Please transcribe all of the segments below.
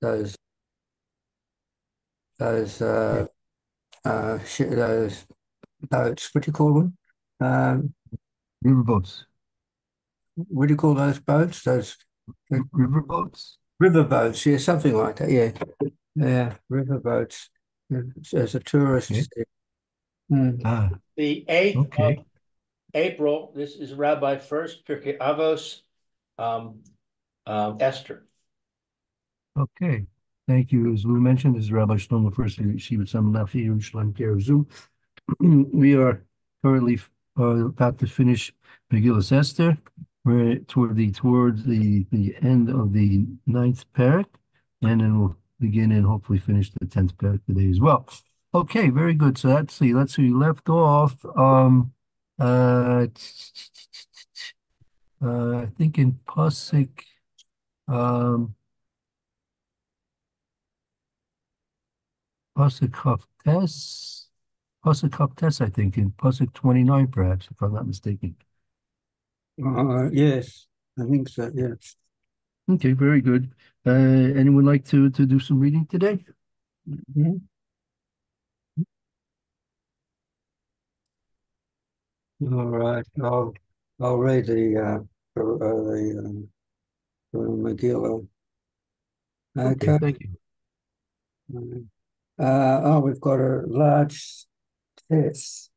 those those Yeah. those boats. What do you call them? Um, Riverboats. what do you call those boats? Those Riverboats? river boats. Yeah, something like that. Yeah, yeah, river boats. As a Okay. tourist. Mm. Ah, The 8th of okay. April, this is Rabbi First, Pirkei Avos, um, Esther. Okay. Thank you. As Lou mentioned, this is Rabbi Shlomo First Yeshiva Tzemach Nafi Yerushalayim Care of Zoom. We are currently about to finish Megillas Esther. We're towards the end of the ninth parak, and then we'll begin and hopefully finish the 10th parak today as well. Okay, very good. So let's see. We left off. Uh, I think in Pasuk. Um, Pasuk Kaftes. Pasuk Kaftes, I think, in Pasuk 29, perhaps, if I'm not mistaken. Yes, I think so. Yes. Okay, very good. Anyone like to do some reading today? Mhm. All right. I'll read Megillah. Okay, Okay. thank you. We've got a large test.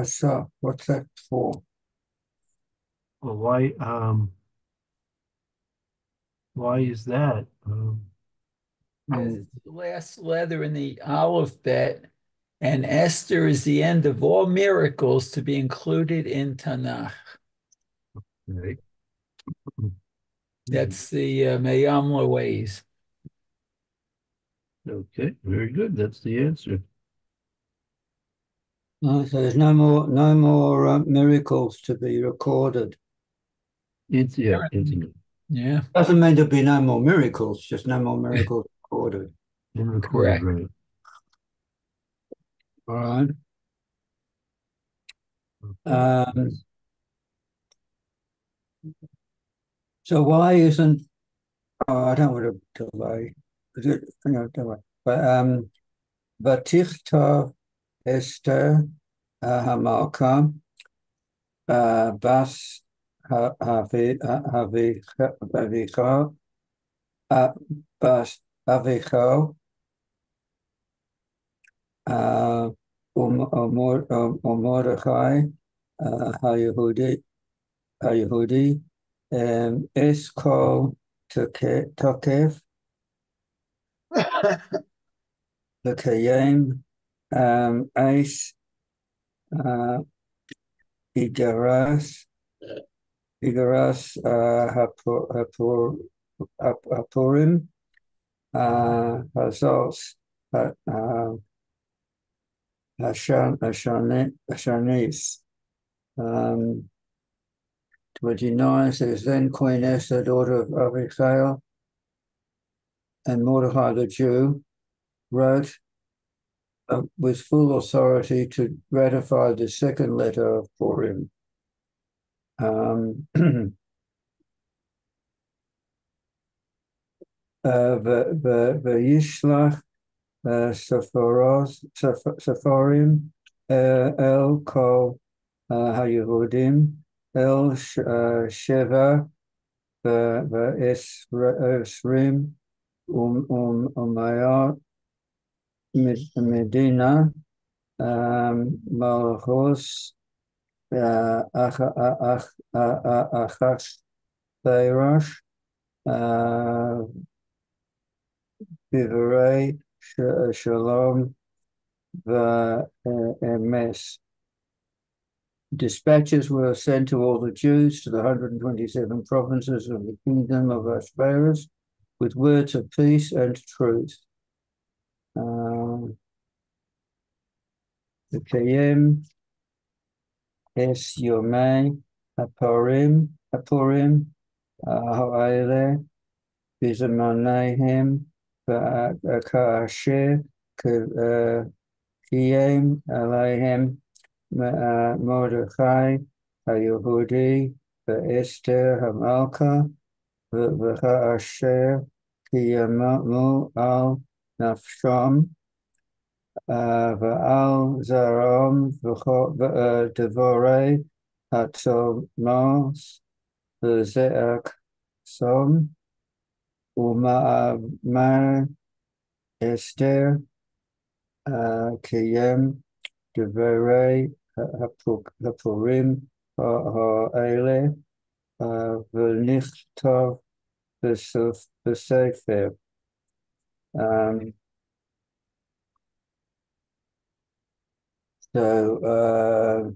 So what's that for? Well, why is that? Mm. It's the last letter in the alphabet, and Esther is the end of all miracles to be included in Tanakh. Right. That's the Mayamla ways. Okay, very good. That's the answer. So there's no more miracles to be recorded. It's Yeah, Doesn't mean there'll be no more miracles, just no more miracles recorded. been recorded, correct. right? All right. Okay. Um, so why isn't I don't want to delay. Don't worry. Vatichtov Esther Hamalka Bas Havicha Bas Havicho Mordechai HaYehudi Es Kol Tokef Lekayim Ace Igaras Hapurim Hazos Hashanis. 29 says, Then Queen Esther, daughter of Abihail, and Mordecai the Jew, wrote with full authority to ratify the second letter of Purim. V'yishlach Sephorim El Kol HaYehudim El Sheva V'Esrim Umayat Medina Malchus Achashverosh Bivrei Shalom V'Emes. Dispatches were sent to all the Jews to the 127 provinces of the kingdom of Ahasuerus with words of peace and truth. The Kayem Es Yomei Hapurim Ha'ele Bizamonehem Ka'asher Kiyem Aleihem Mordechai HaYehudi Esther HaMalka והאשר קיימו על נפשם ועל זרעם דברי התלמוס וזעק סום ומאמר אסתר קיים דברי הפורים האלה ונכתוב בספר. So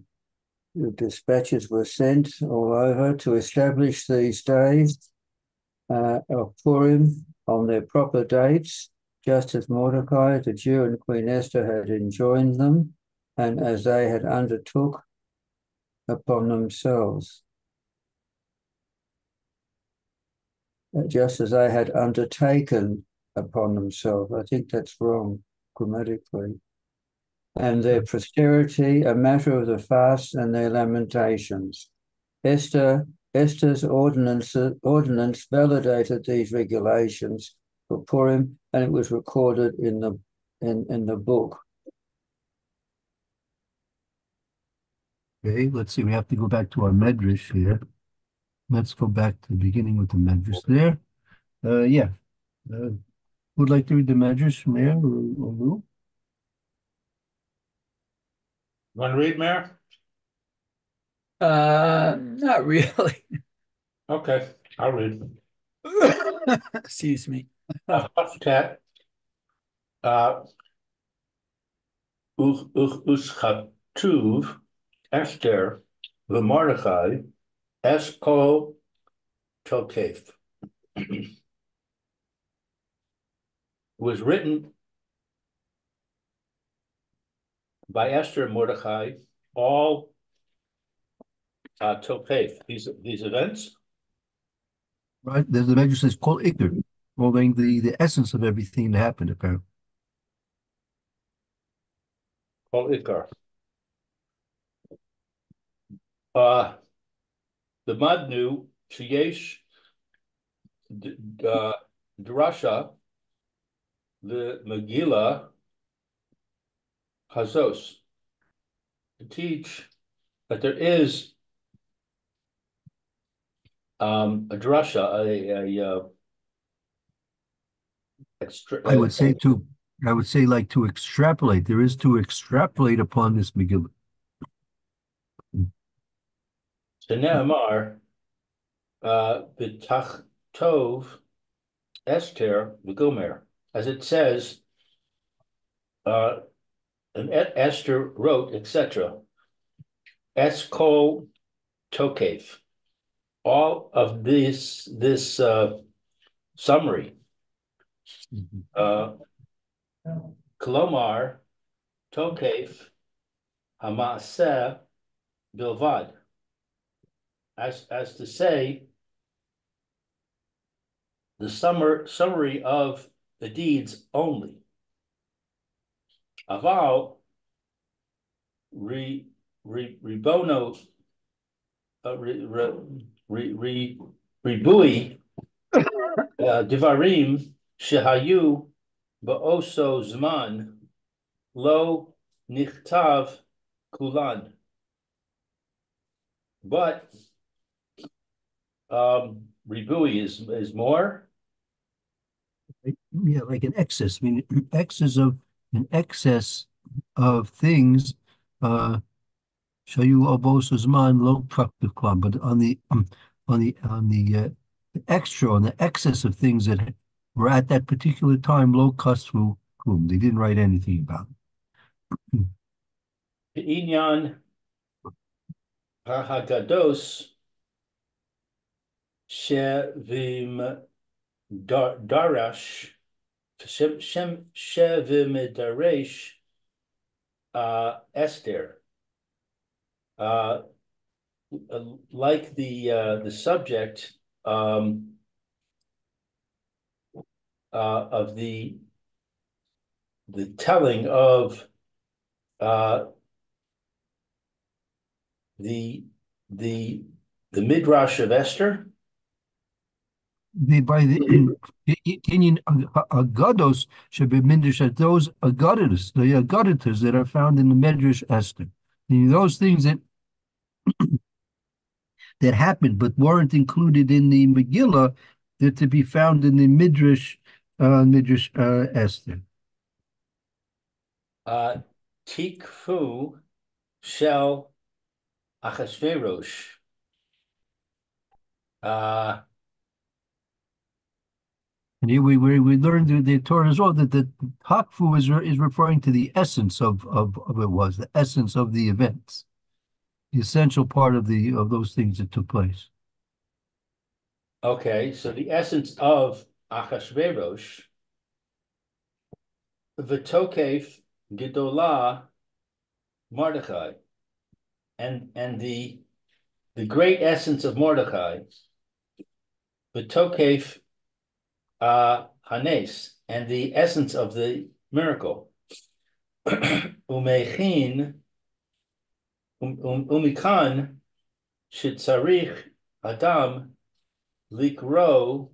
dispatches were sent all over to establish these days of Purim on their proper dates, just as Mordecai, the Jew, and Queen Esther had enjoined them, and as they had undertook upon themselves. Just as they had undertaken upon themselves. I think that's wrong grammatically. And their posterity, a matter of the fast and their lamentations. Esther's ordinance validated these regulations for Purim, and it was recorded in the book. Okay, let's see. We have to go back to our medrash here. Let's go back to the beginning with the medrash there. Yeah. Would like to read the medrash from there, or Lou? Want to read, Mayor? Not really. Okay, I'll read. Excuse me. Haftat uschatuv Esther v'Mordechai Esko Tokef was written by Esther and Mordechai, all Tokef, these events. Right, there's the medrash says called Iker, holding the essence of everything that happened apparently. Called Ikar. The Madnu Sheyesh Drasha the Megillah Hazos to teach that there is a drasha, I would say like to extrapolate. There is to extrapolate upon this Megillah. Shene'amar b'tach tov Esther v'gomer, as it says, and Esther wrote, etc. Eskol Tokef. All of this summary. Kolomar Tokef Hamaseh Bilvad. As to say, the summary of the deeds only. Aval ribono ribui divarim shehayu ba'oso zman lo nichtav kulan. But ribui is more. Yeah, like an excess. I mean, an excess of things. Shayu obos zman lo praktiv klam. But on the extra, on the excess of things that were at that particular time, lo kasvu klum. They didn't write anything about it. Inyan hahagados shevim darash shevim daresh Esther. Like the subject of the telling of the midrash of Esther, by the Kenyan agados should be mindish at those agaditas, the agaditas that are found in the Medrash Esther. Those things that happened but weren't included in the Megillah, they're to be found in the Midrash Esther. Tikfu shel Achashverosh. And here we learned the Torah as well that the Hakfu is referring to the essence of the essence of the events, the essential part of those things that took place. Okay, so the essence of Achashverosh, V'tokef Gedolah Mordechai, and the great essence of Mordechai, V'tokef Hanes, and the essence of the miracle. Umechin Umikan Shitzarich Adam Likro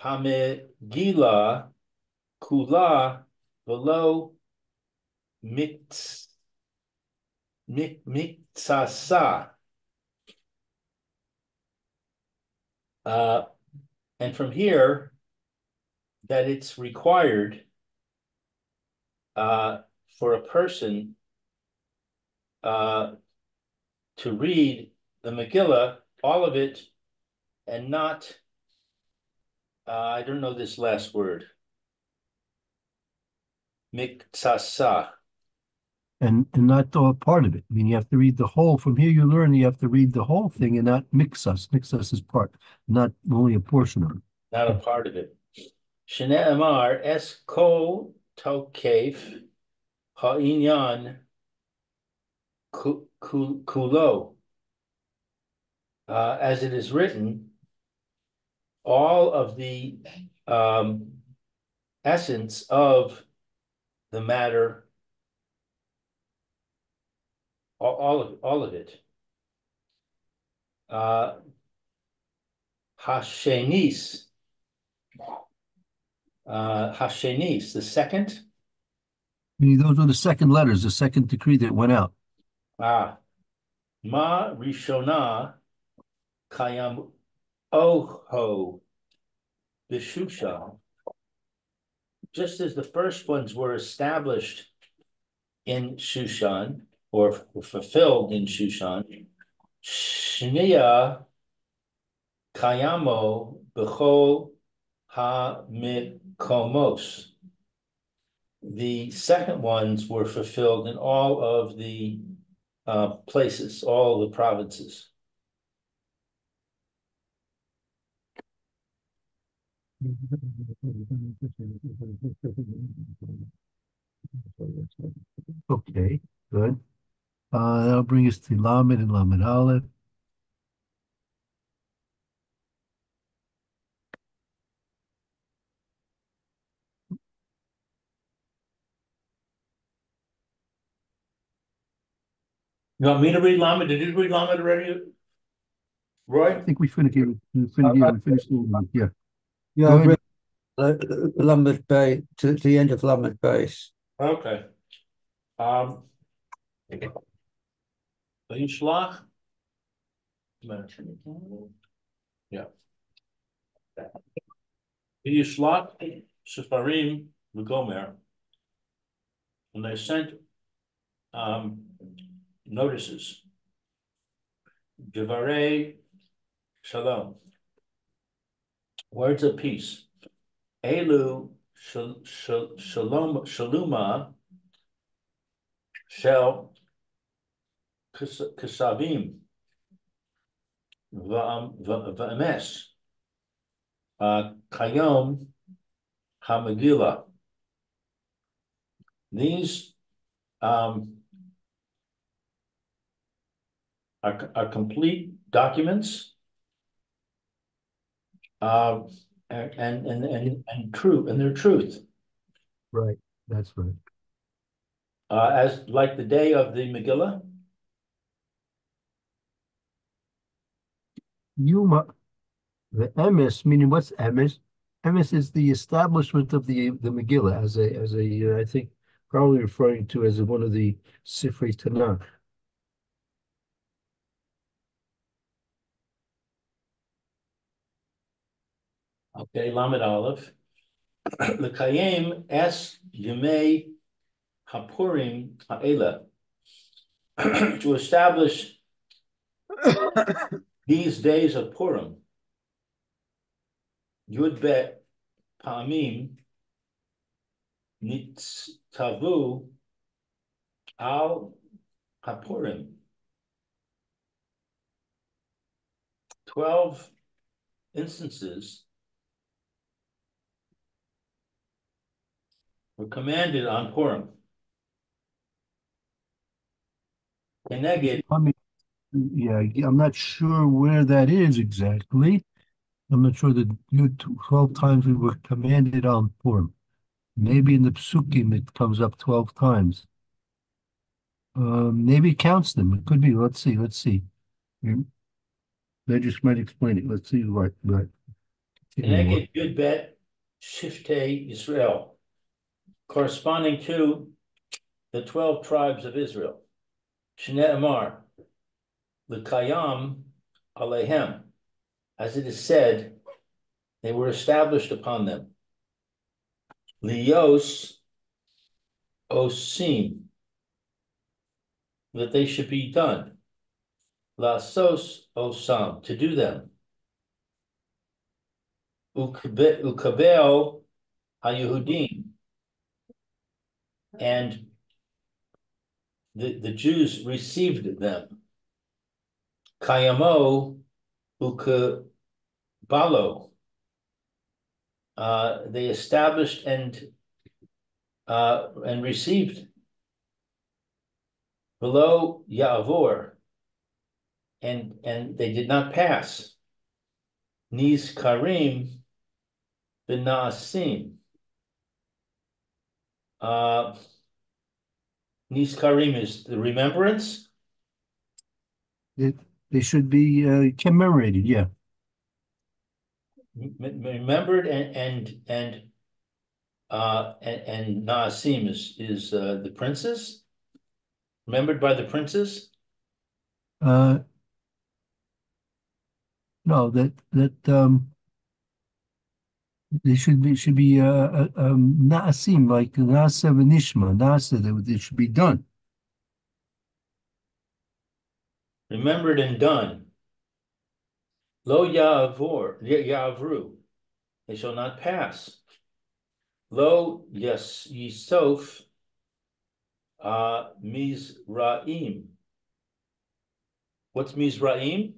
Hamegila Kula Velo Mitzasa. And from here, that it's required for a person to read the Megillah, all of it, and not, I don't know this last word, Mitzasa. And not a part of it. I mean, you have to read the whole. From here, you learn you have to read the whole thing and not mixus. Mixus is part, not only a portion of it. Not a part of it. Shnei Amar es kol tokef ha'inyan kulo. As it is written, all of the essence of the matter, all of it. Hashenis, Hashenis, the second. I mean, those are the second letters, the second decree that went out. Ma Rishona Kayam Oho Bishushan. Just as the first ones were established in Shushan, or fulfilled in Shushan, Shniya Kayamo Bechol Ha-Mikomos. The second ones were fulfilled in all of the places, all the provinces. Okay, good. That'll bring us to Lamed and Lamed Aleph. You want me to read Lamed? Did you read Lamed already, Roy? I think we finished here. We finished yeah. Yeah, Go I ahead. read Lamed Bay to the end of Lamed Base. Okay. Yishlach. Yeah. Yishlach Sefarim V'Gomer. And they sent notices. Devarei Shalom. Words of peace. Elu Shaluma Shel Kesavim V'Emes Kayom HaMegillah. These are complete documents and true, and their truth. Right, that's right. As like the day of the Megillah. Yuma, The emes, meaning what's emes? Emes is the establishment of the Megillah as a I think probably referring to as one of the Sifrei Tanakh. Okay, Lamed Aleph. L'kayem es yemei hapurim ha'ela. To establish these days of Purim. Yud bet pa'amim nitztavu al hapurim. 12 instances were commanded on Purim. Keneged, Yeah, I'm not sure where that is exactly. I'm not sure that 12 times we were commanded on Purim. Maybe in the Psukim it comes up 12 times. Maybe it counts them. It could be. Let's see. They just might explain it. Let's see what. Keneged Yud bet Shiftei Israel, corresponding to the 12 tribes of Israel. Shnei Amar, L'kayam Alehem, as it is said, they were established upon them. Lios Osim, that they should be done. Lasos Osam, to do them. Ukabel HaYehudim, and the Jews received them. Kayamo Ukabalo, they established and received. Below Ya'avor, and they did not pass. Niz Karim B'Naasim. Niz Karim is the remembrance. They should be commemorated. Yeah. Remembered and Naasim is the princes. Remembered by the princes? No, that they should be naasim, like nasa v'nishma, nasa, that it should be done. Remembered and done. Lo ya'avru, they shall not pass. Lo yisof Mizraim. What's Mizraim?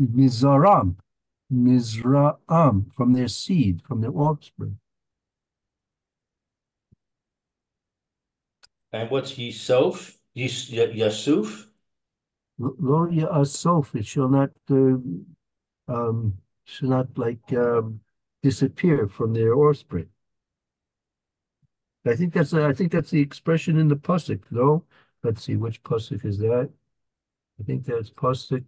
Mizraam, from their seed, from their offspring. And what's Yisof? Yasuf? Lo ya'asof, it shall not disappear from their offspring. I think that's the expression in the pasuk. No, let's see, which pasuk is that? I think that's pasuk.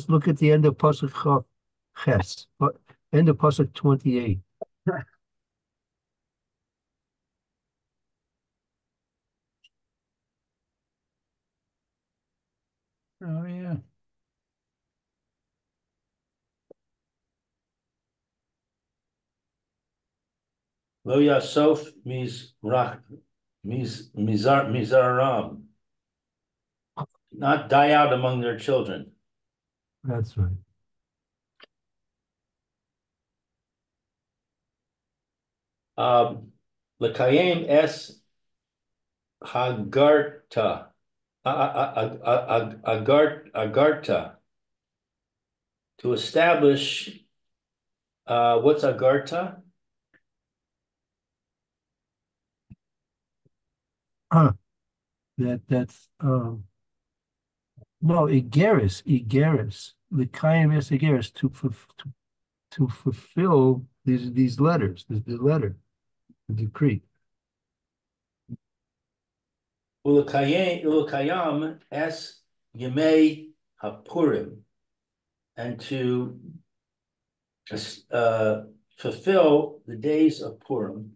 Look at the end of pasuk ches, end of pasuk 28. Oh, yeah. Lo Yasof Mizaram. Not die out among their children. That's right. L'kayem es Hagarta. Agarta. To establish, what's Agarta? That's no, Igeris. The Kayim es Igeris to fulfill these letters, the letter, the decree. Ulukayam es Yemei HaPurim, and to fulfill the days of Purim.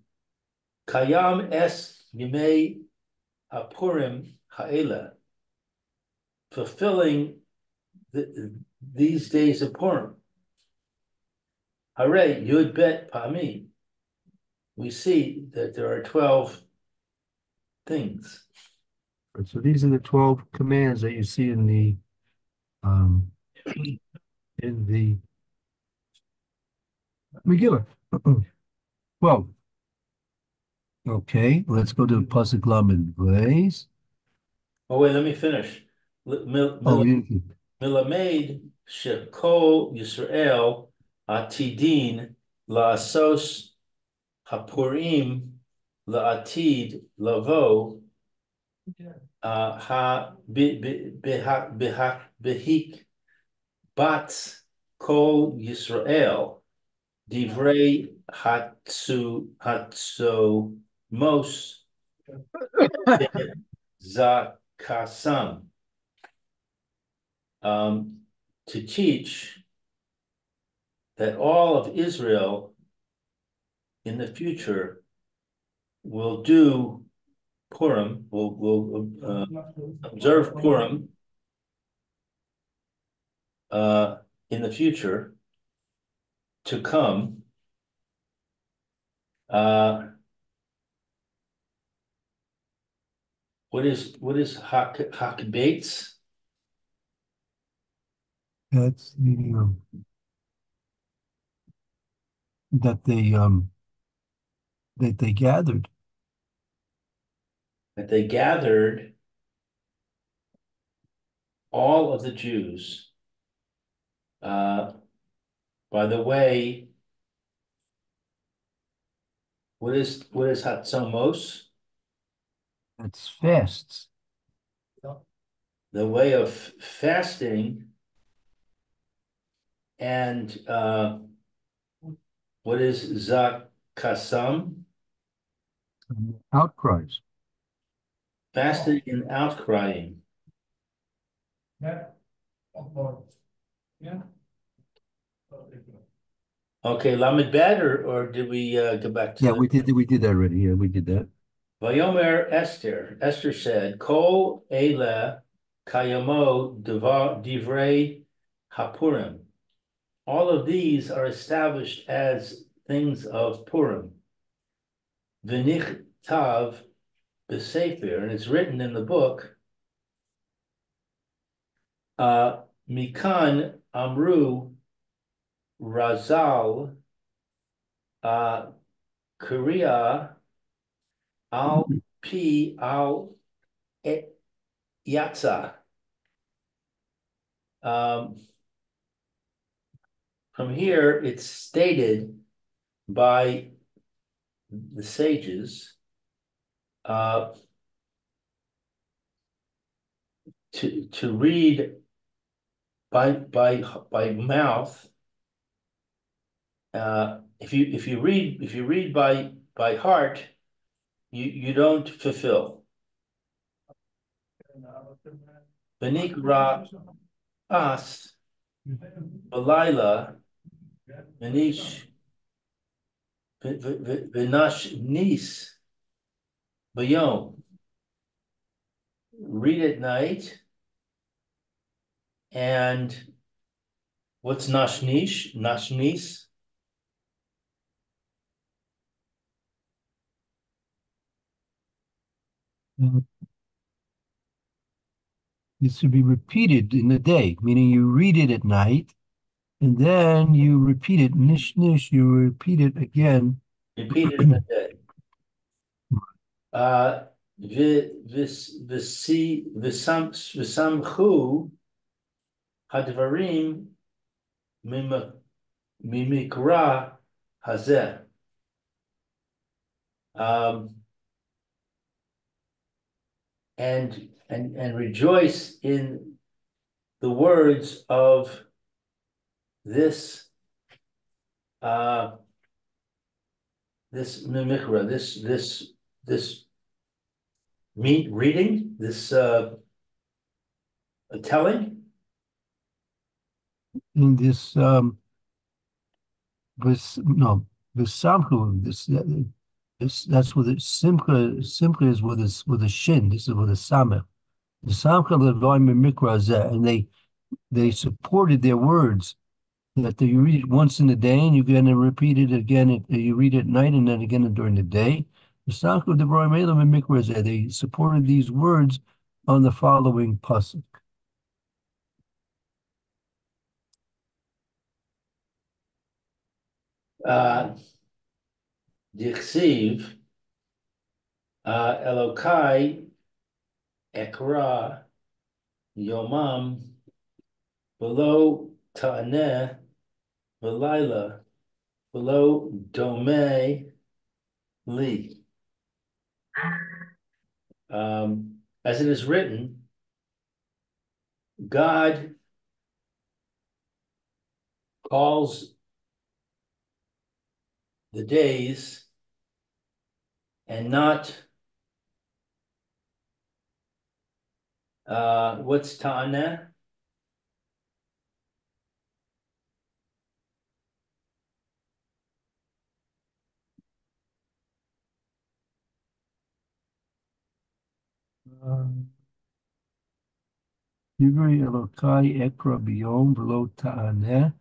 Kayam es Yemei HaPurim Ha'ela, fulfilling these days of Purim. Hare Yud Bet Pamim. We see that there are 12 things. So these are the 12 commands that you see in the Megillah. Well, okay, let's go to Pasuk Lamed Beis. Oh, wait, let me finish. Oh, you, Milamed Shekol Yisrael Atidin La'asos HaPurim La'atid Lavo Behik Bat Kol Yisrael Divrei Hatzomos Zakasam, to teach that all of Israel in the future will do Purim, will observe Purim in the future to come. What is Hakbates? that's the that they gathered. That they gathered all of the Jews. By the way, what is Hatzomos? That's fasts. The way of fasting, and what is Zakasam? Outcries. Fasting and outcrying. Okay, Lamed Bad, or did we go back to Yeah, we did that already. Yeah, we did that. Vayomer Esther. Esther said, Kol Eila Kayamo Divrei Hapurim. All of these are established as things of Purim. V'nich Tav B'Sefer, and it's written in the book. Mikan Amru Razal Korea Al Pi Al Yatza. From here, it's stated by the sages to read by mouth. If you read by heart, you don't fulfill. Benikra as Balila Manish Vinash Nis Bayom. Read at night. And what's Nashnish? Nashnis? It should be repeated in the day, meaning you read it at night, and then you repeat it. Nish nish, you repeat it again. Repeat it in the day. V'samchu hadvarim mimikra hazeh. And rejoice in the words of this this mimikra, this reading this telling? In this Visamchu, this that's with it. Simcha is with a shin. This is with a samech. The Samcha Levoim Mikra Zeh, and they supported their words that you read it once in a day and you're going to repeat it again. You read it at night and then again during the day. The Samcha Levoim Mikra Zeh, they supported these words on the following pasuk. Dichsiv Elokai Ekra Yomam below Ta'aneh Belila below Dome Li. As it is written, God calls the days and not what's Ta'aneh? Yivri Elokai Ekra Biyom below Ta'aneh.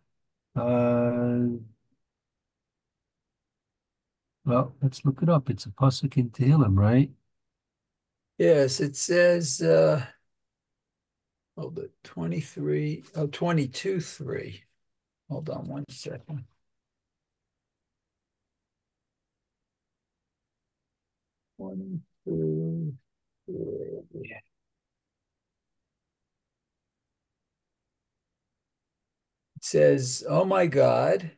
Well, let's look it up. It's a pasuk in Tehillim, right? Yes, it says, hold it, 23, 22, 3. Hold on one second. One, two, three. It says, oh my God,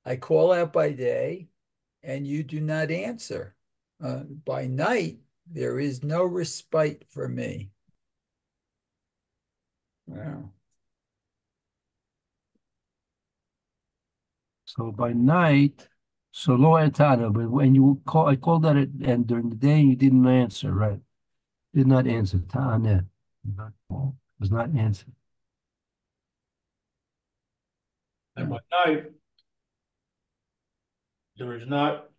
I call out by day and you do not answer. By night, there is no respite for me. Wow. So by night, so lo etana, but when you call, I called that and during the day you didn't answer, right? Did not answer. Ta'aneh. Was not answered. And by night, there is not.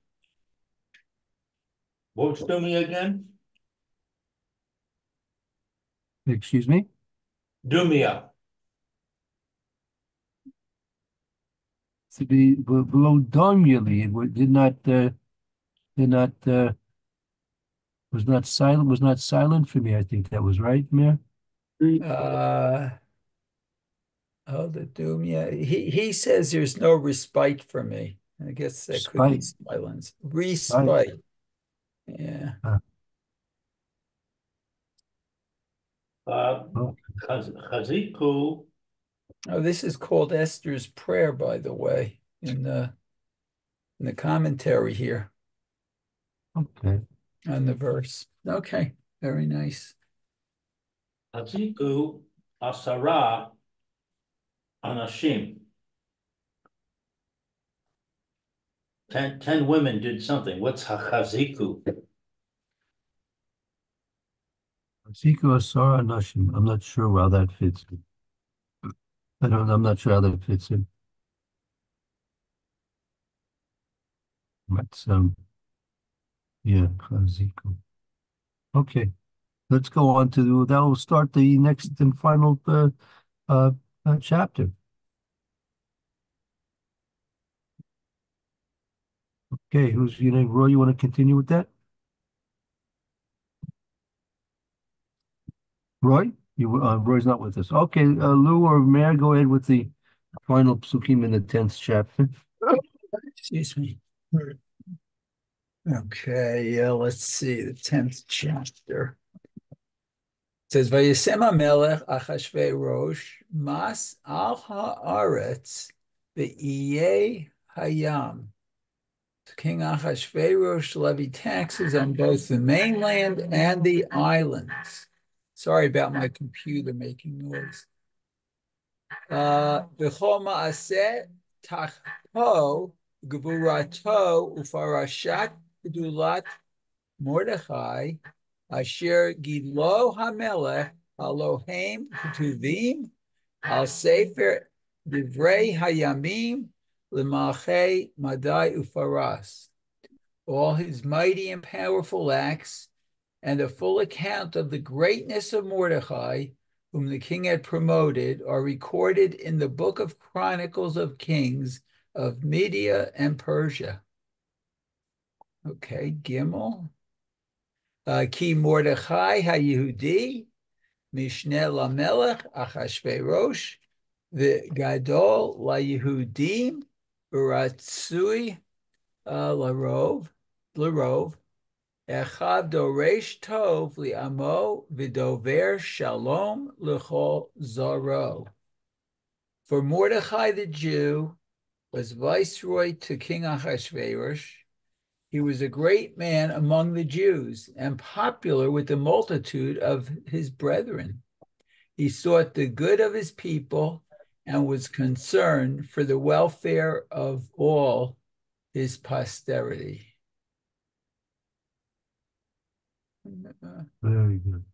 What's to me again? Excuse me? Dumia. To be below Domyali, it was not silent for me. I think that was right, Mayor. The doom, yeah. He says there's no respite for me. I guess that could be silence. Respite. Yeah. Chaziku. Oh, this is called Esther's prayer, by the way, in the commentary here Okay. on the verse. Okay, very nice. Chaziku Asara Anashim. 10 women did something. What's Hachaziku? Ziku Asara Nashim. I'm not sure how that fits in. I'm not sure how that fits in. But yeah, Ziku. Okay. Let's go on to that will start the next and final chapter. Okay, who's Roy? You want to continue with that? Roy? Roy's not with us. Okay, Lou or Mary, go ahead with the final psukim in the 10th chapter. Excuse me. Okay, let's see the 10th chapter. It says, Vayisem HaMelech Achashverosh mas al haaretz ve'iyeh hayam. King Achashverosh levied taxes on both the mainland and the islands. Sorry about my computer making noise. V'chol ma'aseh tachto gvurato ufarashat gedulat Mordechai Asher Gilo Hamelech Eloheim Ketuvim Al Sefer Divrei Hayamim L'Malchei Madai Ufaras. All his mighty and powerful acts and a full account of the greatness of Mordecai, whom the king had promoted, are recorded in the book of Chronicles of Kings of Media and Persia. Okay, Gimel. Ki Mordechai HaYehudi, Mishneh LaMelech Achashverosh, V'gadol LaYehudim, Uratsui Larov, Echav Doresh Tov Li'amo V'dover Shalom L'chol Zaro. For Mordechai the Jew was viceroy to King Achashverosh. He was a great man among the Jews and popular with the multitude of his brethren. He sought the good of his people and was concerned for the welfare of all his posterity. Very good.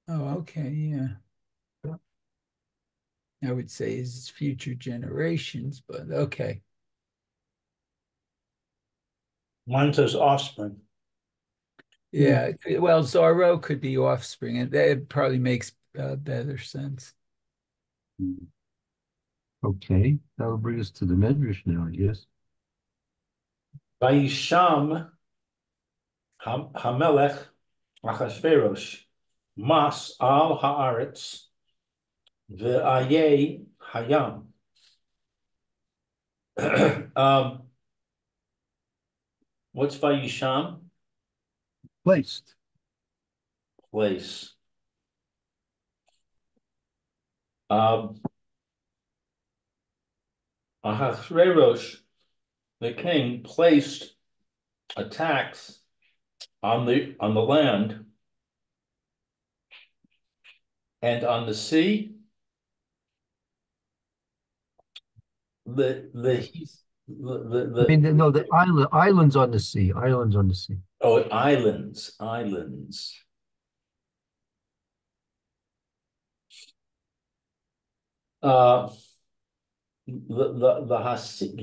Oh, okay, yeah. I would say his future generations, but okay. Mine says offspring. Yeah, well, Zorro could be offspring, and that probably makes better sense. Okay, that will bring us to the Medrash now, I guess. Vayisham Hamelech Achashverosh Mas al Haaretz V'ayei Hayam. What's Vayisham? Placed. Place. Ahasuerus, the king, placed a tax on the land and on the sea. The islands on the sea. Islands on the sea. Oh, islands. The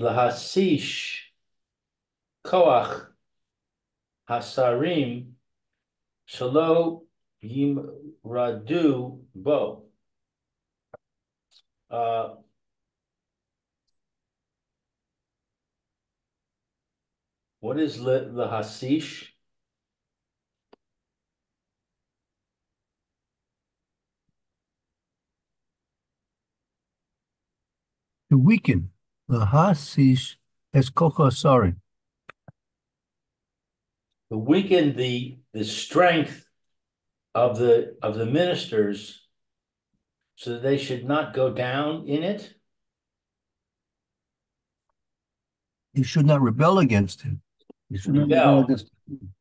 Hasish Koach Hasarim Shalo Yimradu Bo. What is the Hasish? To weaken. The Hasish Eskochasarim. To weaken the strength of the ministers so that they should not go down in it. You should not rebel against him. You should not rebel against him.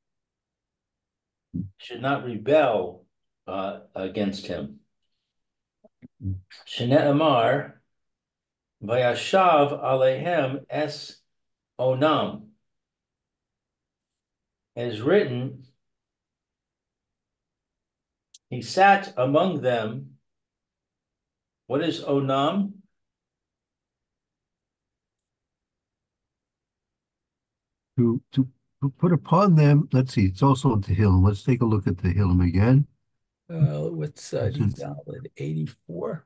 Should not rebel against him. Shne'emar vayashav alehem es onam. As written, he sat among them. What is onam? To put upon them, let's see, it's also in Tehillim. Let's take a look at Tehillim again. What's Dalet 84?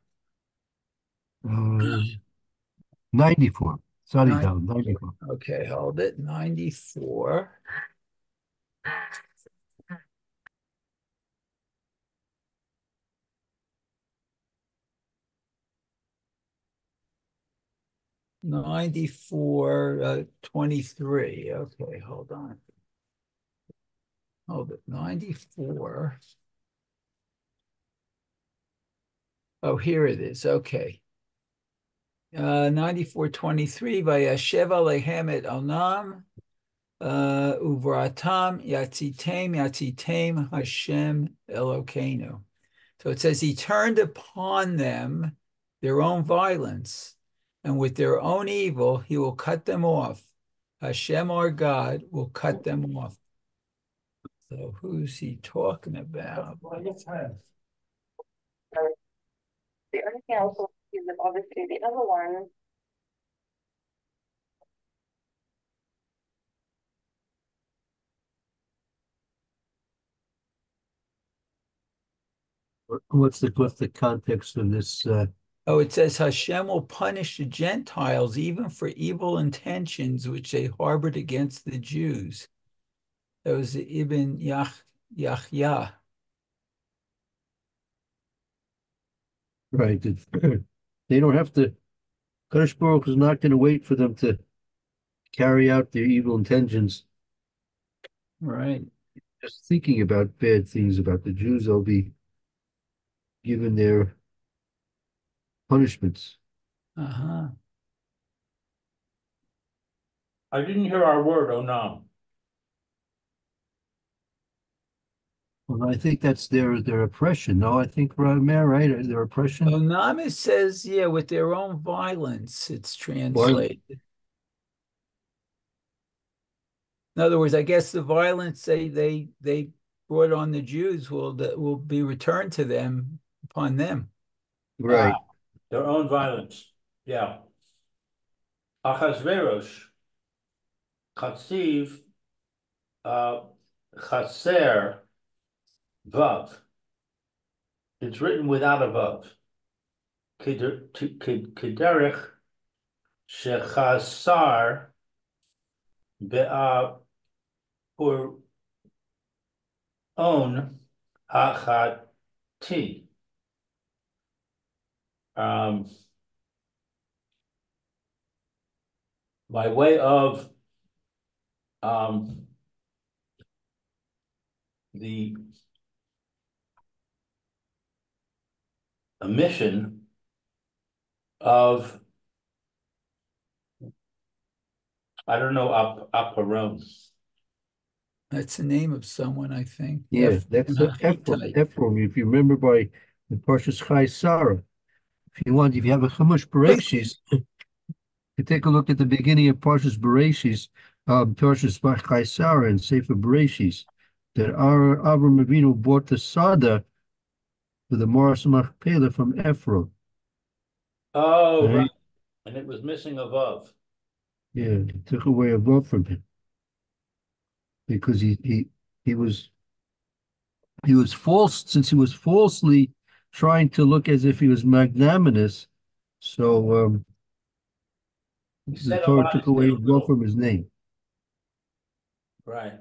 94. Sorry, Dalet 94. Okay, hold it. 94. '94, 23. Okay, hold on. Hold it. 94. Oh, here it is. Okay. 94:23. Vayashev alehem et onam uvratam yatzitem Hashem Elokeinu. So it says he turned upon them their own violence, and with their own evil he will cut them off. Hashem our God will cut them off. So who's he talking about? The only thing else is that obviously the other one. What's the context of this? Oh, it says Hashem will punish the Gentiles even for evil intentions which they harbored against the Jews. That was Ibn Yahya. Right. They don't have to. Kadosh Baruch is not going to wait for them to carry out their evil intentions. Right. Just thinking about bad things about the Jews, they'll be given their punishments. Uh-huh. I didn't hear our word, oh no. Well, I think that's their oppression. No, I think Mayor, right? Their oppression. Onam says, yeah, with their own violence, it's translated. In other words, I guess the violence they brought on the Jews will be returned to them upon them. Right. Their own violence. Yeah. Achashverosh, Chatziv, Chaser, Vav. It's written without a Vav. Kederech, Shechasar, Be'a, for own, Achati. By way of the omission of, I don't know, Aparon. That's the name of someone, I think. Yeah, that's Ephraim. Ephraim. If you remember by the Parshas Chai Sarah, if you have a Chumash Bereshis, you take a look at the beginning of Parshas Bereshis, Parshas Chai Sarah and Sefer Bereshis, that our Avram Avinu bought the Sada with the Moras Machpelah from Ephraim. Oh, right. And it was missing a Vav. Yeah, he took away a Vav from him because he was false, since he was falsely trying to look as if he was magnanimous. So the Torah took away a Vav from his name. Right.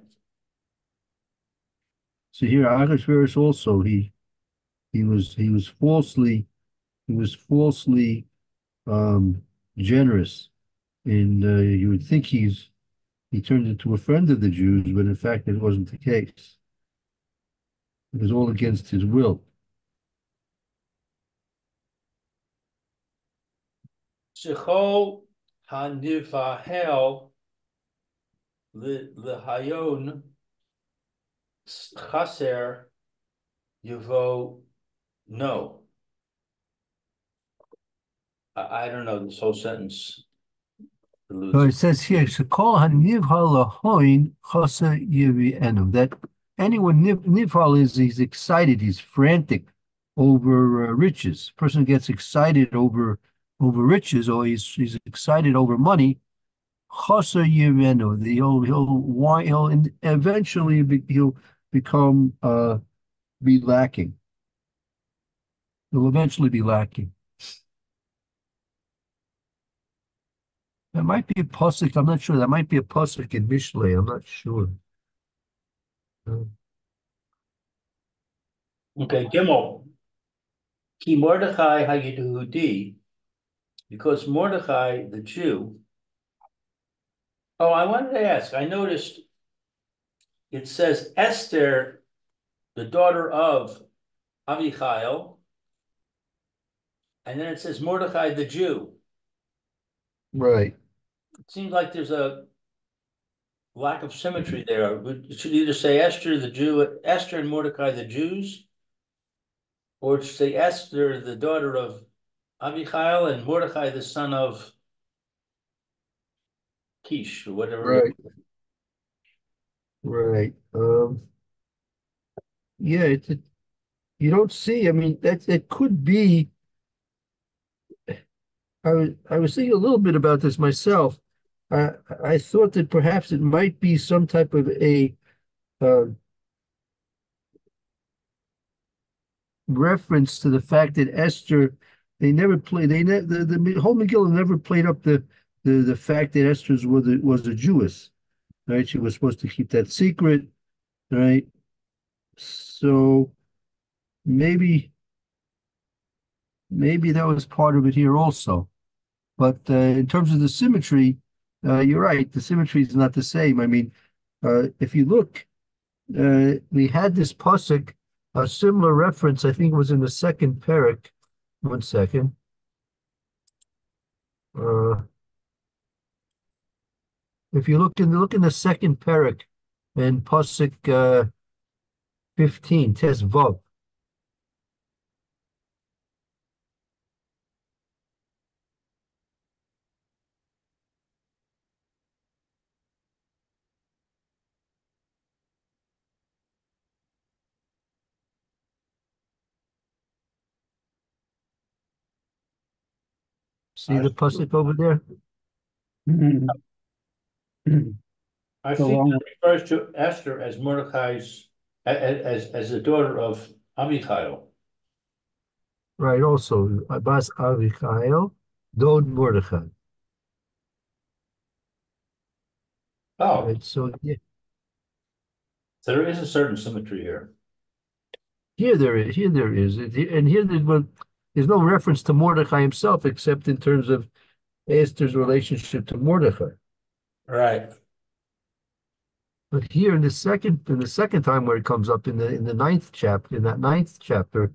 So here, Achashverosh also he was falsely generous, and you would think he turned into a friend of the Jews, but in fact it wasn't the case. It was all against his will. Shecho hanivahel lehayon chaser yavo no. I don't know this whole sentence. So it says here, "Shekol hanivhal lahoin chasa yivienu." That anyone nivhal he's excited, he's frantic over riches. Person gets excited over riches, or he's excited over money. Chasa yivienu. He'll eventually he'll become be lacking. He'll eventually be lacking. That might be a pasuk. I'm not sure. That might be a pasuk in Mishlei. I'm not sure. Okay, Gimel. Ki Mordechai HaYehudi, because Mordechai the Jew. Oh, I wanted to ask. I noticed it says Esther, the daughter of Avichail, and then it says Mordechai the Jew. Right. It seems like there's a lack of symmetry there. It should either say Esther the Jew, Esther and Mordecai the Jews, or it should say Esther the daughter of Avichail and Mordecai the son of Kish or whatever. Right. Right. yeah, you don't see. I mean, that could be. I was thinking a little bit about this myself. I I thought that perhaps it might be some type of a uh, reference to the fact that Esther, they never played. The whole Megillah never played up the fact that Esther was a Jewess, right? She was supposed to keep that secret, right? So maybe that was part of it here also. But in terms of the symmetry, you're right. The symmetry is not the same. I mean, if you look, we had this pasuk, a similar reference. I think it was in the second parak. One second. Uh, if you look in the second parak, in pasuk 15, Tes Vav. See the pasuk over there? I Go think on. it refers to Esther as Mordecai's, as the daughter of Abigail. Right. Also, Abbas Avichail, Dod Mordechai. Oh, Right. So yeah, so there is a certain symmetry here. here there is. And here there's no reference to Mordechai himself except in terms of Esther's relationship to Mordechai. Right. But here in the second time where it comes up in the ninth chapter, in that ninth chapter,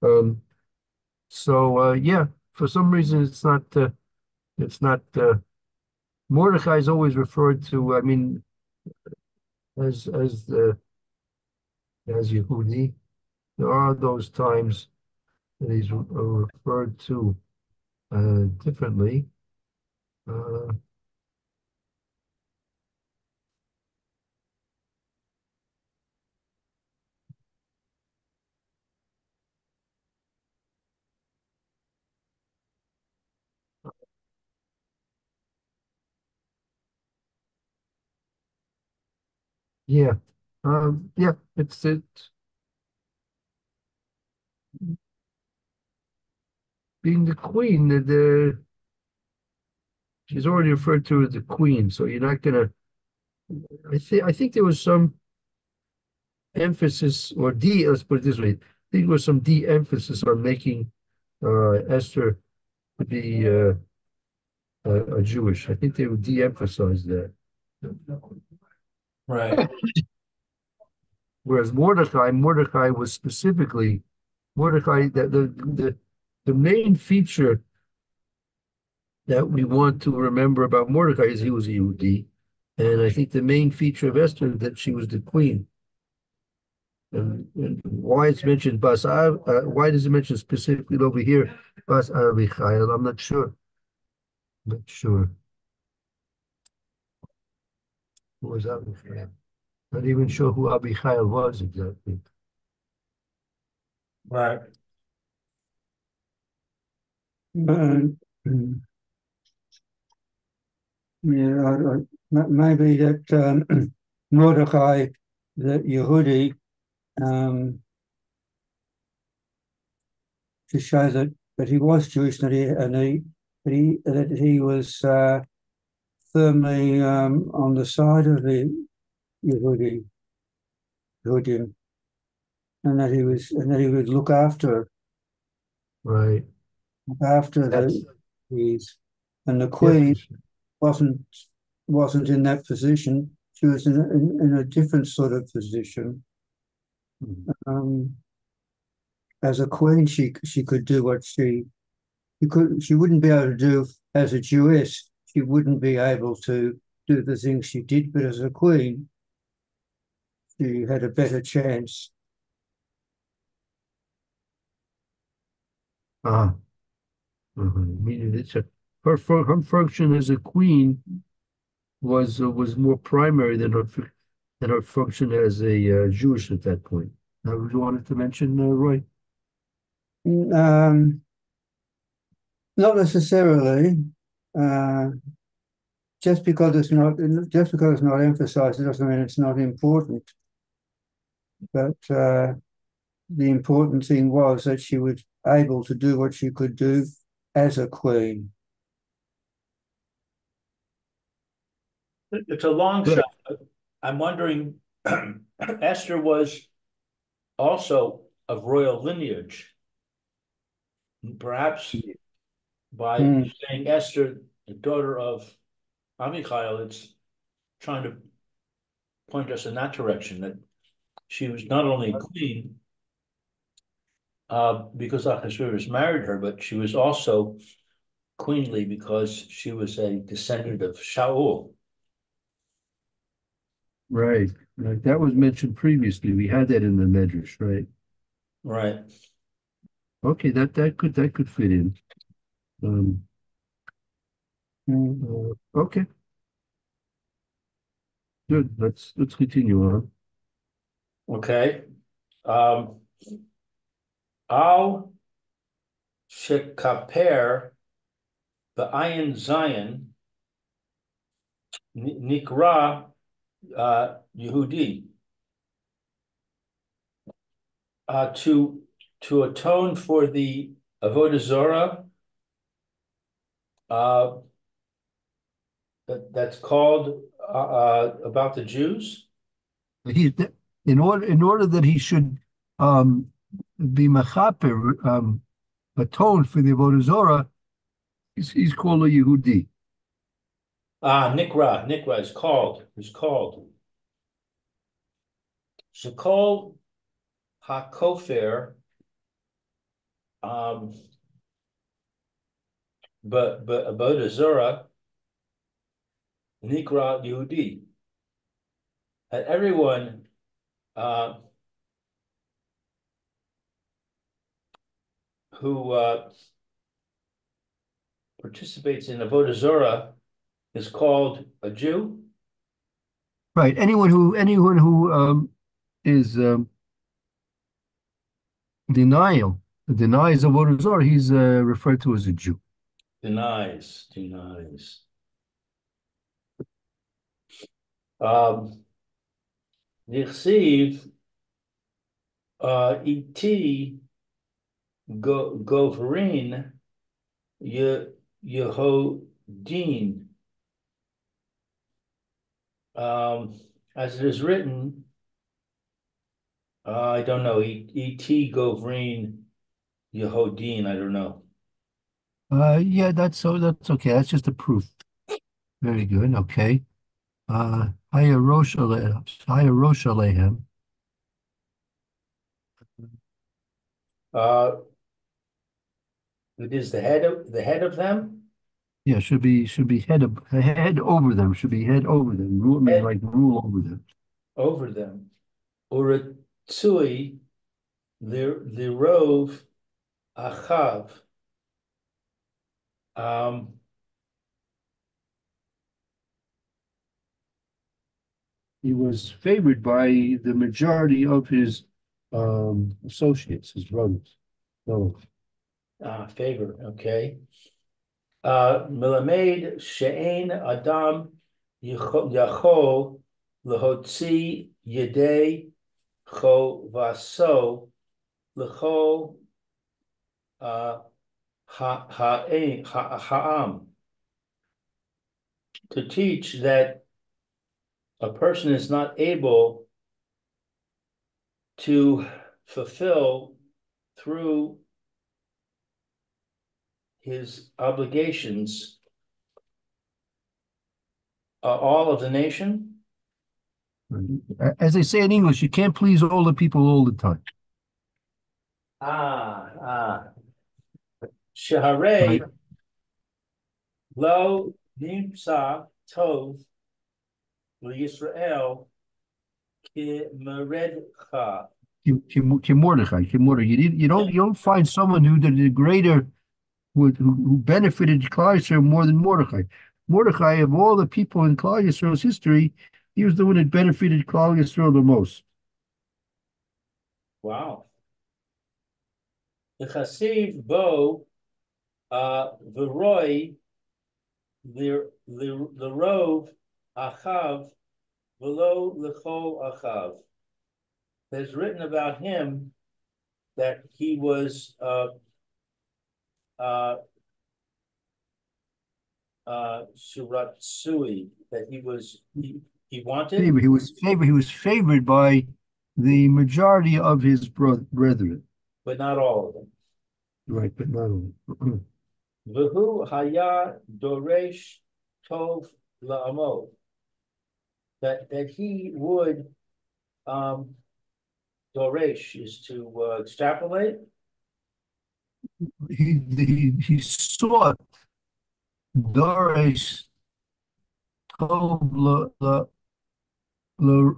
yeah, for some reason it's not Mordechai is always referred to, I mean, as Yehudi. There are those times that he's referred to differently. Uh, yeah, yeah, it's it. Being the queen, she's already referred to as the queen, so you're not gonna. I think there was some emphasis or let's put it this way. I think there was some de-emphasis on making Esther to be a Jewish. I think they would de-emphasize that. Right. Whereas Mordecai was specifically Mordecai. That the main feature that we want to remember about Mordecai is he was a Yehudi, and I think the main feature of Esther is that she was the queen. And why it's mentioned why does it mention specifically over here Bas Avichail? I'm not sure. Not sure. Who was Avichail? Not even sure who Abichail was exactly. Right. Yeah, maybe that Mordecai, the Yehudi, to show that he was Jewish, that he was firmly on the side of the Yehudim, and that he would look after Right. the these, and the queen wasn't in that position. She was in a different sort of position. As a queen, she could do what she wouldn't be able to do as a Jewess. She wouldn't be able to do the things she did, but as a queen, she had a better chance. Meaning her function as a queen was more primary than her function as a Jewish at that point. What you wanted to mention, Roy? Not necessarily. Just because it's not emphasized, it doesn't mean it's not important. But the important thing was that she was able to do what she could do as a queen. It's a long Good. shot, but I'm wondering, Esther was also of royal lineage. Perhaps by saying Esther, the daughter of Abigail, it's trying to point us in that direction, that she was not only queen because Ahasuerus married her, but she was also queenly because she was a descendant of Shaul. Right. That was mentioned previously. We had that in the Medrash, right? Right. Okay, that could fit in. Okay. Good. Let's continue on. Okay. Al shekaper ba'ayin Zion nikra Yehudi. To atone for the Avodah Zorah, that's called about the Jews. In order that he should be mechaper, atone for the Avodah Zorah, he's called a Yehudi. Nikra is called. Shekol HaKofer, but Avodah Zorah, Nikra Yehudi. And everyone who participates in Avodah Zorah is called a Jew. Right. Anyone who is denies Avodah Zorah, he's referred to as a Jew. Denies. Nichsiv iti govrin Yehodin. As it is written, I don't know, E.T. Govrin Yehodin, I don't know. Yeah, that's okay. That's just a proof. Very good. Okay. Haya Rosh Alehem. It is the head of them? Yeah, should be head over them. Should be head over them. Like rule over them. Over them. Uratsui Lirov Achav. He was favored by the majority of his associates, his brothers. So, Favor, okay. Milamed She'ein Adam Yachol Lehotzi Yedei Chovaso Lechol Ha'am, to teach that a person is not able to fulfill through his obligations all of the nation. as they say in English, you can't please all the people all the time. Shaharei lo nimsa tov l'Yisrael kimeredcha. Mordechai. You don't find someone who did a greater, who benefited Klal Yisrael more than Mordechai. Mordechai, of all the people in Klal Yisrael's history, he was the one that benefited Klal Yisrael the most. Wow. The Chasiv Bo, V'roi, the Rov, Achav, V'lo L'chol Achav. There's written about him that he was Shuratsui, that he wanted, He was favored by the majority of his brethren. but not all of them. Right, but not all. V'hu haya doresh tov la'amo. That he would doresh is to extrapolate. He sought Doresh Tov la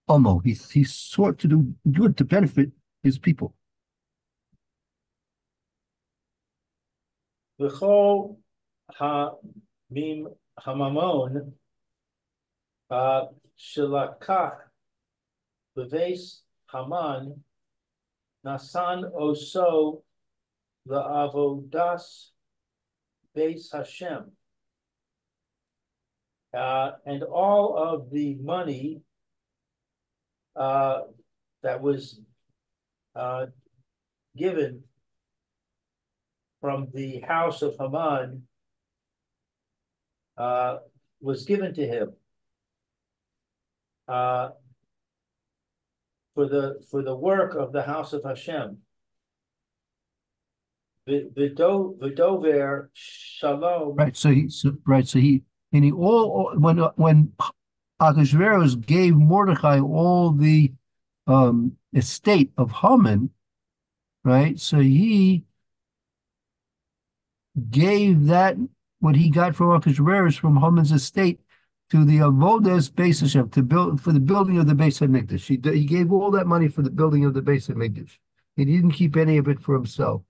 Omo. He sought to do good to benefit his people. V'chol hamamon shelakach b'veis Haman nasan oso la'avodas beis Hashem. And all of the money that was given from the house of Haman was given to him for the work of the house of Hashem. V'dover shalom. Right. So he when Ahasuerus gave Mordecai all the estate of Haman, right? So he gave that what he got from Ahasuerus from Haman's estate to the Avodas Beis Hashem to build for the building of the Beis Hamikdash. He gave all that money for the building of the Beis Hamikdash. He didn't keep any of it for himself.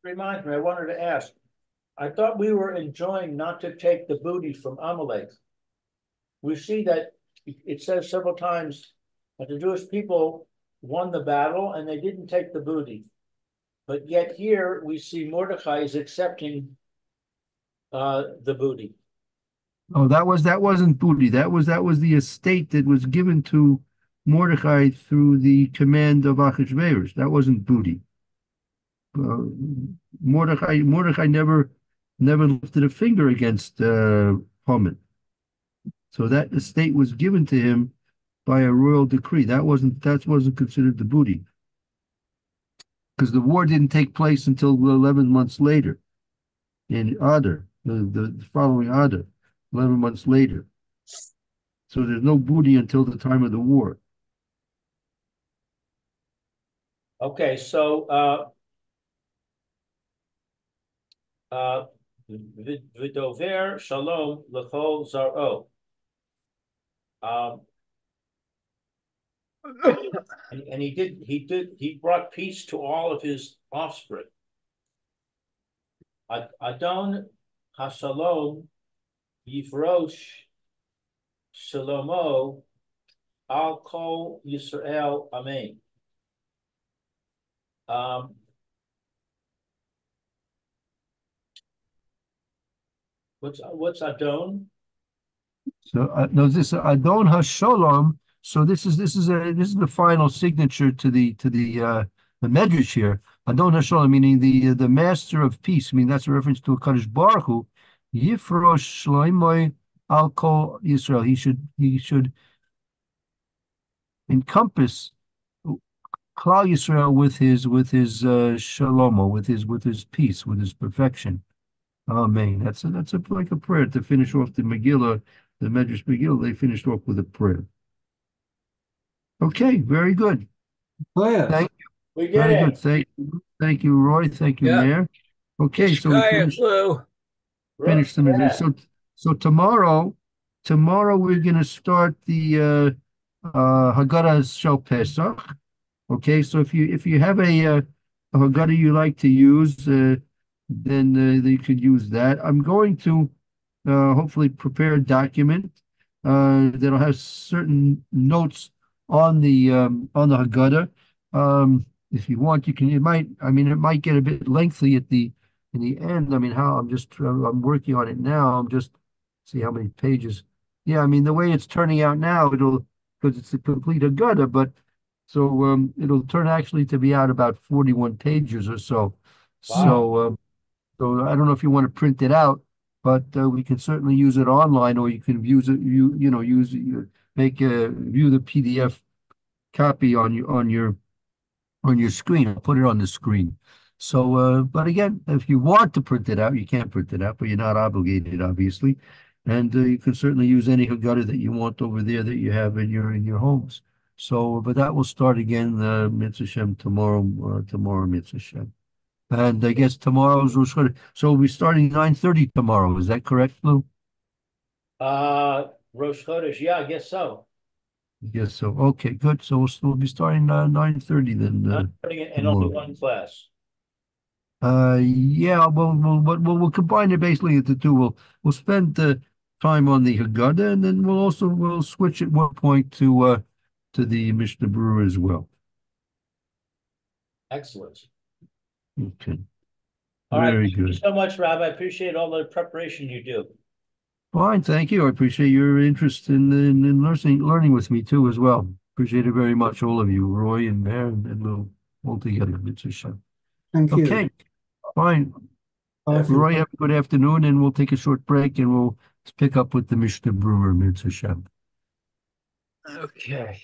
Reminds me, I wanted to ask. I thought we were enjoined not to take the booty from Amalek. We see that it says several times that the Jewish people won the battle and they didn't take the booty. But yet here we see Mordecai is accepting the booty. Oh, that wasn't booty. That was the estate that was given to Mordecai through the command of Ahasuerus. That wasn't booty. Mordecai never lifted a finger against Haman. So that estate was given to him by a royal decree. That wasn't considered the booty. Because the war didn't take place until 11 months later in Adar, the following Adar, 11 months later. So there's no booty until the time of the war. Okay, so V'dover shalom l'chol zaro. And he brought peace to all of his offspring. Adon Hashalom Yifrosh Shalomo Al Kol Yisrael Amen. What's Adon? So no, this Adon HaSholom. So this is the final signature to the Medrash here. Adon HaSholom, meaning the master of peace. I mean that's a reference to a Kadosh Baruch Hu. Yifrosh Shloimoi Al Kol Yisrael. He should encompass Klal Yisrael with his shalomo, with his peace, with his perfection. Amen. That's like a prayer to finish off the Megillah, the Medrash Megillah. They finished off with a prayer. Okay, very good. Thank you. We get Very it. good. Thank you, Roy. Thank you, Yeah. Mayor. Okay, so we finished the Megillah. So tomorrow we're gonna start the Haggadah Shel Pesach. Okay, so if you have a Haggadah you like to use, then you could use that. I'm going to hopefully prepare a document that'll have certain notes on the Haggadah. If you want, you can. It might get a bit lengthy at the in the end. I mean, I'm working on it now. I'm just see how many pages. Yeah, I mean, the way it's turning out now, because it's a complete Haggadah, but so it'll turn actually to be out about 41 pages or so. Wow. So I don't know if you want to print it out, but we can certainly use it online, or you can use it. View the PDF copy on your screen. I'll put it on the screen. So, but again, if you want to print it out, you can print it out, but you're not obligated, obviously. And you can certainly use any Haggadah that you want over there that you have in your homes. So, but that will start again, Mitzvah Shem, tomorrow, Mitzvah Shem. And I guess tomorrow's Rosh Chodesh. So we'll be starting 9:30 tomorrow. Is that correct, Lou? Rosh Chodesh, yeah, I guess so. Yes. So okay, good. So we'll be starting 9:30 then. I'm putting it in only tomorrow. one class. Yeah. We'll combine it basically into two. We'll spend time on the Haggadah, and then we'll switch at one point to the Mishnah Berurah as well. Excellent. Okay. All right, Very thank you good. so much, Rabbi. I appreciate all the preparation you do. Fine, thank you. I appreciate your interest in learning with me too as well. Appreciate it very much, all of you, Roy and Bear and Lou, all together. It's a show. Thank you. Okay, fine. Bye for Roy, have a good afternoon, and we'll take a short break, and we'll pick up with the Mishnah Berurah Mitzvah Shem. Okay.